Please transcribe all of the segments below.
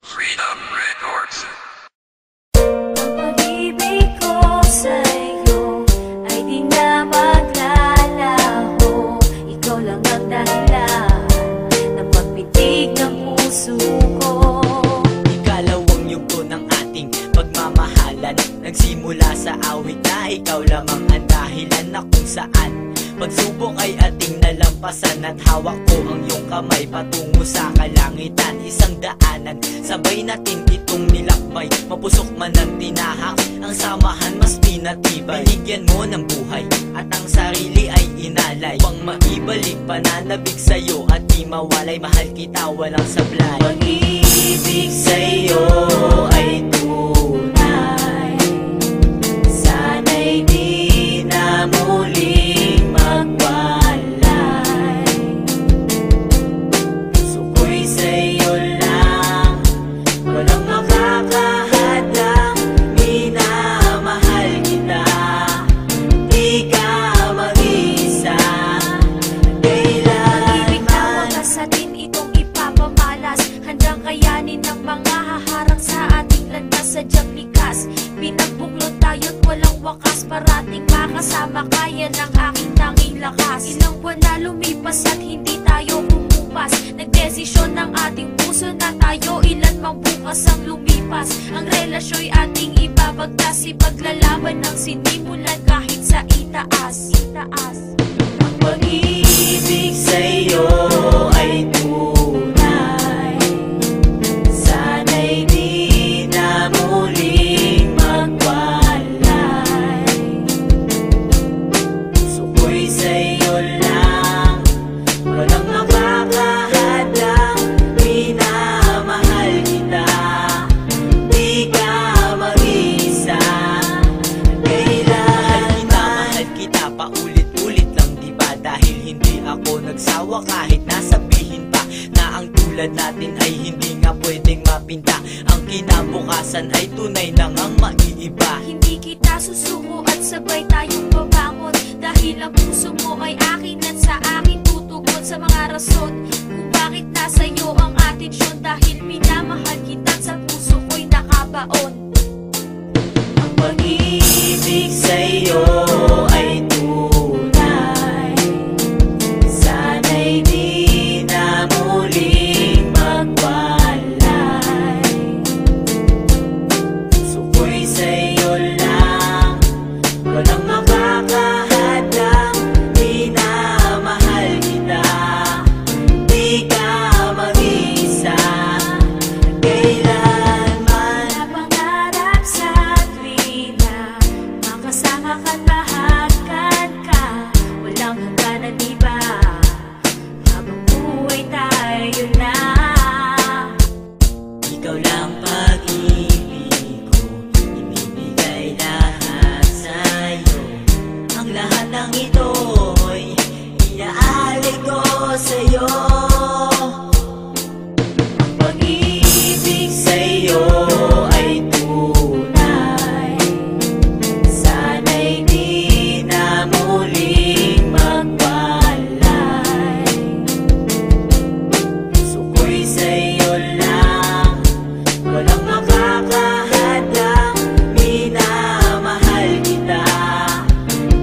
Freedom Records. Ang pag-ibig ko sa'yo ay di na maglalaho. Ikaw lang ang dahilan ng pagpitig ng puso ko. Ikalawang yugto ng ating pagmamahalan, nagsimula sa awit na ikaw lamang ang dahilan na kung saan pagsubok ay ating nalampasan at hawak ko ang iyong kamay patungo sa kalangitan. Isang daanan, sabay natin itong nilakbay. Mapusok man ang tinahak, ang samahan mas pinatibay. Binigyan mo ng buhay at ang sarili ay inalay. Pang maibalik pananabig sa'yo at di mawalay. Mahal kita walang sablay. Pag-ibig sa'yo ay tunay, sana'y di na muling magwalay. Puso ko'y sa'yo lang, walang makakahadang. Minamahal kita, di ka mag-isa. Pag-ibig na wagas atin itong ipapamalas, handang kayanin ng mga haharang sa ating landas. Sadyang likas, pinagbuklod tayo't walang wakas. Parating makasama, kaya ng aking tanging lakas. Ilang buwan na lumipas at hindi tayo bumupas. Nagdesisyon ng ating puso na tayo ilan mang bukas ang lumipas. Ang relasyo'y ating ibabagtas, ipaglalaban ng sinimulan kahit sa itaas. Ang pag-ibig sa'yo ay tunay, sana'y di na muling magwalay. Puso ko'y sa'yo lang, walang makakahadang. Minamahal kita, di ka mag-isa. Mahal kita, paulit-ulit lang diba? Dahil hindi ako nagsawa kahit nasabihin pa na ang tulad natin ay hindi nga pwedeng mapinta. Ang kinabukasan ay tunay lang ang maiiba. Hindi kita susuko at sabay tayong babangon, dahil ang puso mo ay akin at sa akin tutugon sa mga rason kung bakit nasa iyo ang atensyon. Dahil minamahal kita, sa puso ko'y nakabaon. Ang pag-ibig sa'yo ay tunay, sana'y di na muling magwalay. Puso ko'y sa'yo lang, walang makakahadang. Minamahal kita, di ka mag-isa kailanman. Napangarap sa tuwina, makasama ka't mahagan ka. Walang hangganan, di ba? Habang buhay tayo na. Ikaw lang pag-ibig ko, ibibigay lahat sa'yo. Ang lahat ng ito'y inaalik ko sa'yo. Ang pag-ibig sa'yo ay tunay, sana'y di na muling magwalay. Puso ko'y sa'yo lang, walang makakahadang. Minamahal kita,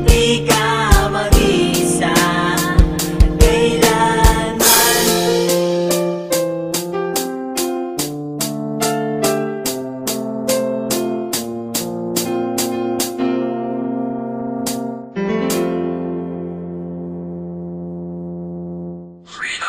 di ka mag-isa kailanman. Freedom.